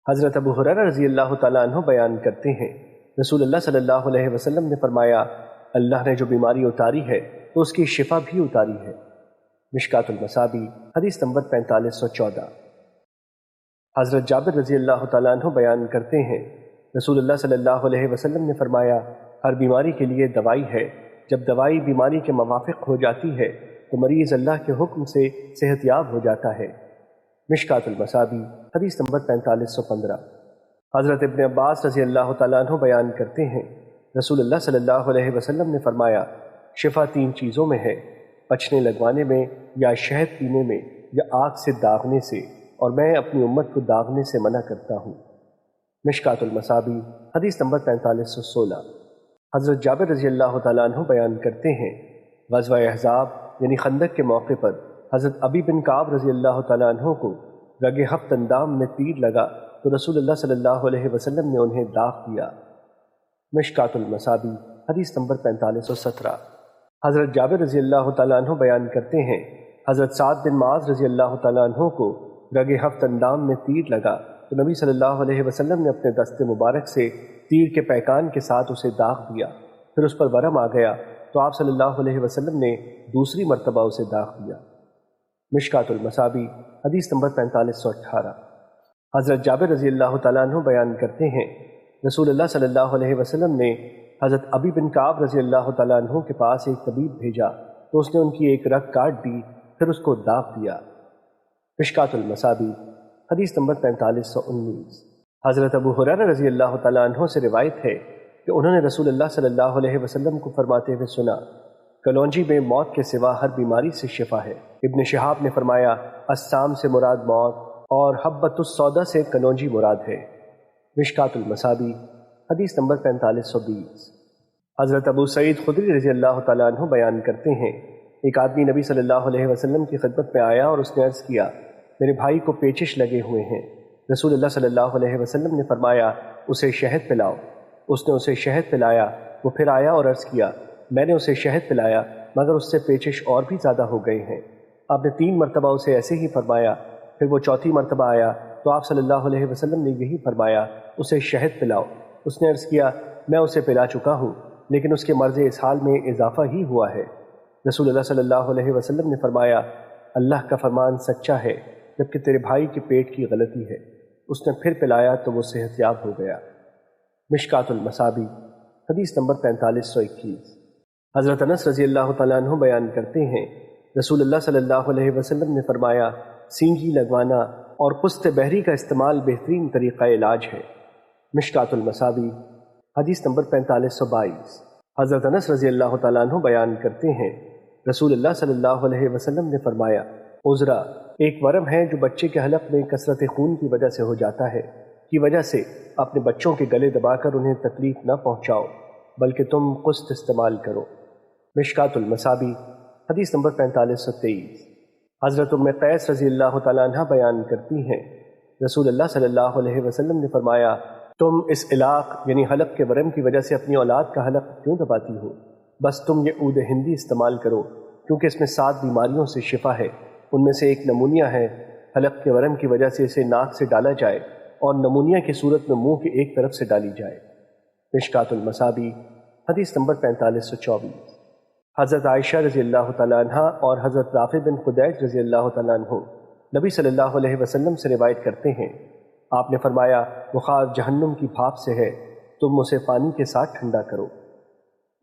حضرت ابو ہریرہ رضی اللہ تعالیٰ عنہ بیان کرتے ہیں، رسول اللہ صلی اللہ علیہ وسلم نے فرمایا، اللہ نے جو بیماری اتاری ہے تو اس کی شفا بھی اتاری ہے۔ مشکات المصابیح حدیث نمبر 4514۔ حضرت جابر رضی اللہ تعالیٰ عنہ بیان کرتے ہیں، رسول اللہ صلی اللہ علیہ وسلم نے فرمایا، ہر بیماری کے لیے دوائی ہے، جب دوائی بیماری کے موافق ہو جاتی ہے تو مریض اللہ کے حکم سے صحت یاب ہو جاتا ہے۔ مشکات المصابیح حدیث نمبر 4515۔ حضرت ابن عباس رضی اللہ تعالیٰ عنہ بیان کرتے ہیں، رسول اللہ صلی اللہ علیہ وسلم نے فرمایا، شفا 3 چیزوں میں ہے، پچھنے لگوانے میں یا شہد پینے میں یا آگ سے داغنے سے، اور میں اپنی امت کو داغنے سے منع کرتا ہوں۔ مشکات المصابیح حدیث نمبر 4516۔ حضرت جابر رضی اللہ تعالیٰ عنہ بیان کرتے ہیں، غزوہ احزاب یعنی خندق کے موقع پر حضرت ابی بن کعب رضی اللہ تعالیٰ عنہ کو رگ ہفت اندام میں تیر لگا تو رسول اللہ صلی اللہ علیہ وسلم نے انہیں داغ دیا۔ مشکات المصابیح حدیث نمبر 4517۔ حضرت جابر رضی اللہ تعالیٰ عنہ بیان کرتے ہیں، حضرت سعد بن معاذ رضی اللہ تعالیٰ عنہ کو رگ ہفت اندام میں تیر لگا تو نبی صلی اللہ علیہ وسلم نے اپنے دست مبارک سے تیر کے پیکان کے ساتھ اسے داغ دیا، پھر اس پر ورم آ گیا تو آپ صلی اللہ علیہ وسلم نے دوسری مرتبہ اسے داغ دیا۔ مشکات المصابیح حدیث نمبر 4518۔ حضرت جابر رضی اللہ تعالیٰ عنہ بیان کرتے ہیں، رسول اللہ صلی اللہ علیہ وسلم نے حضرت ابی بن کعب رضی اللہ تعالیٰ عنہ کے پاس ایک طبیب بھیجا تو اس نے ان کی ایک رگ کاٹ دی، پھر اس کو داغ دیا۔ مشکات المصابیح حدیث نمبر 4519۔ حضرت ابو ہریرہ رضی اللہ تعالیٰ عنہ سے روایت ہے کہ انہوں نے رسول اللہ صلی اللہ علیہ وسلم کو فرماتے ہوئے سنا، کلونجی میں موت کے سوا ہر بیماری سے شفا ہے۔ ابن شہاب نے فرمایا، السام سے مراد موت اور حبۃ السودا سے کلونجی مراد ہے۔ مشکات المصابیح حدیث نمبر 4520۔ حضرت ابو سعید خدری رضی اللہ تعالیٰ عنہ بیان کرتے ہیں، ایک آدمی نبی صلی اللہ علیہ وسلم کی خدمت میں آیا اور اس نے عرض کیا، میرے بھائی کو پیچش لگے ہوئے ہیں۔ رسول اللہ صلی اللہ علیہ وسلم نے فرمایا، اسے شہد پلاؤ۔ اس نے اسے شہد پلایا، وہ پھر آیا اور عرض کیا، میں نے اسے شہد پلایا مگر اس سے پیچش اور بھی زیادہ ہو گئے ہیں۔ آپ نے 3 مرتبہ اسے ایسے ہی فرمایا، پھر وہ 4تھی مرتبہ آیا تو آپ صلی اللہ علیہ وسلم نے یہی فرمایا، اسے شہد پلاؤ۔ اس نے عرض کیا، میں اسے پلا چکا ہوں لیکن اس کے مرض اسہال میں اضافہ ہی ہوا ہے۔ رسول اللہ صلی اللہ علیہ وسلم نے فرمایا، اللہ کا فرمان سچا ہے جبکہ تیرے بھائی کے پیٹ کی غلطی ہے۔ اس نے پھر پلایا تو وہ صحت یاب ہو گیا۔ مشکات المصابیح حدیث نمبر 4521۔ حضرت انس رضی اللہ تعالیٰ عنہ بیان کرتے ہیں، رسول اللہ صلی اللہ علیہ وسلم نے فرمایا، سینگی لگوانا اور پست بحری کا استعمال بہترین طریقہ علاج ہے۔ مشکات المصابیح حدیث نمبر 4522۔ حضرت انس رضی اللہ تعالیٰ عنہ بیان کرتے ہیں، رسول اللہ صلی اللہ علیہ وسلم نے فرمایا، عذرا ایک ورم ہے جو بچے کے حلق میں کثرت خون کی وجہ سے ہو جاتا ہے، کی وجہ سے اپنے بچوں کے گلے دبا کر انہیں تکلیف نہ پہنچاؤ بلکہ تم قسط استعمال کرو۔ مشکات المصابیح حدیث نمبر 4523۔ حضرت ام قیس رضی اللہ تعالیٰ عنہ بیان کرتی ہیں، رسول اللہ صلی اللہ علیہ وسلم نے فرمایا، تم اس علاق یعنی حلق کے ورم کی وجہ سے اپنی اولاد کا حلق کیوں دباتی ہو؟ بس تم یہ عود ہندی استعمال کرو کیونکہ اس میں 7 بیماریوں سے شفا ہے، ان میں سے ایک نمونیا ہے۔ حلق کے ورم کی وجہ سے اسے ناک سے ڈالا جائے اور نمونیا کی صورت میں منہ کی ایک طرف سے ڈالی جائے۔ مشکات المصابیح حدیث نمبر 4524۔ حضرت عائشہ رضی اللہ تعالیٰ عنہ اور حضرت رافع بن خدیج رضی اللہ تعالیٰ عنہ نبی صلی اللہ علیہ وسلم سے روایت کرتے ہیں، آپ نے فرمایا، بخار جہنم کی بھاپ سے ہے، تم اسے پانی کے ساتھ ٹھنڈا کرو۔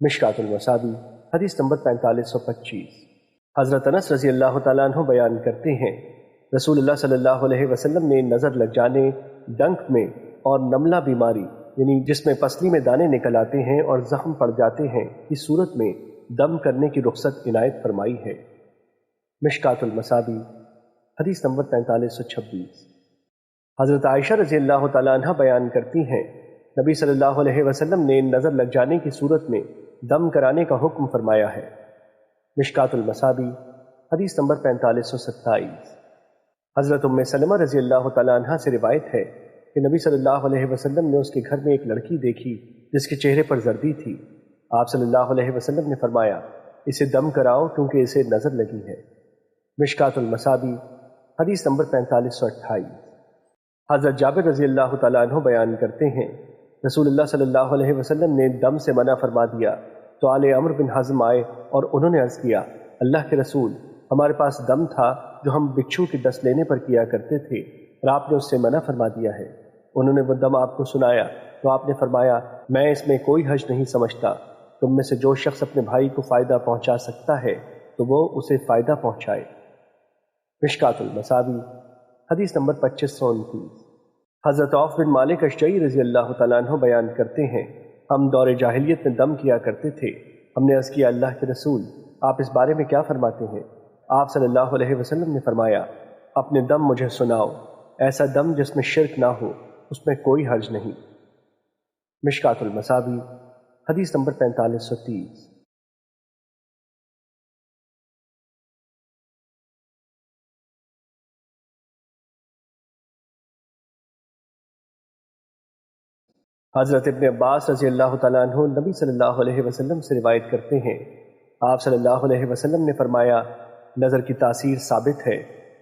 مشکات المصابیح حدیث نمبر 4525۔ حضرت انس رضی اللہ تعالیٰ عنہ بیان کرتے ہیں، رسول اللہ صلی اللہ علیہ وسلم نے نظر لگ جانے، ڈنک میں اور نملہ بیماری یعنی جس میں پسلی میں دانے نکل آتے ہیں اور زخم پڑ جاتے ہیں کی صورت میں دم کرنے کی رخصت عنایت فرمائی ہے۔ مشکات المصابیح حدیث نمبر 4526۔ حضرت عائشہ رضی اللہ تعالیٰ عنہ بیان کرتی ہیں، نبی صلی اللہ علیہ وسلم نے نظر لگ جانے کی صورت میں دم کرانے کا حکم فرمایا ہے۔ مشکات المصابیح حدیث نمبر 4527۔ حضرت ام سلمہ رضی اللہ تعالیٰ عنہ سے روایت ہے کہ نبی صلی اللہ علیہ وسلم نے اس کے گھر میں ایک لڑکی دیکھی جس کے چہرے پر زردی تھی۔ آپ صلی اللہ علیہ وسلم نے فرمایا، اسے دم کراؤ کیونکہ اسے نظر لگی ہے۔ مشکات المصابیح حدیث نمبر 4528۔ حضرت جابر رضی اللہ تعالیٰ عنہ بیان کرتے ہیں رسول اللہ صلی اللہ علیہ وسلم نے دم سے منع فرما دیا تو آل عمرو بن حزم آئے اور انہوں نے عرض کیا اللہ کے رسول، ہمارے پاس دم تھا جو ہم بچھو کے ڈس لینے پر کیا کرتے تھے اور آپ نے اس سے منع فرما دیا ہے۔ انہوں نے وہ دم آپ کو سنایا تو آپ نے فرمایا میں اس میں کوئی حرج نہیں سمجھتا، تم میں سے جو شخص اپنے بھائی کو فائدہ پہنچا سکتا ہے تو وہ اسے فائدہ پہنچائے۔ مشکات المصابی حدیث نمبر 2529۔ حضرت عوف بن مالک اشجعی رضی اللہ تعالیٰ عنہ بیان کرتے ہیں ہم دور جاہلیت میں دم کیا کرتے تھے، ہم نے عرض کیا اللہ کے رسول آپ اس بارے میں کیا فرماتے ہیں؟ آپ صلی اللہ علیہ وسلم نے فرمایا اپنے دم مجھے سناؤ، ایسا دم جس میں شرک نہ ہو اس میں کوئی حرج نہیں۔ مشکات المصابی حدیث نمبر 4530۔ حضرت ابن عباس رضی اللہ تعالیٰ عنہ نبی صلی اللہ علیہ وسلم سے روایت کرتے ہیں آپ صلی اللہ علیہ وسلم نے فرمایا نظر کی تاثیر ثابت ہے،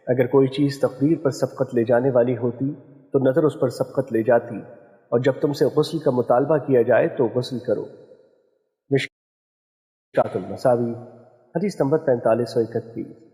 اگر کوئی چیز تقدیر پر سبقت لے جانے والی ہوتی تو نظر اس پر سبقت لے جاتی، اور جب تم سے غسل کا مطالبہ کیا جائے تو غسل کرو۔ مشکات المصابی حدیث نمبر 4531۔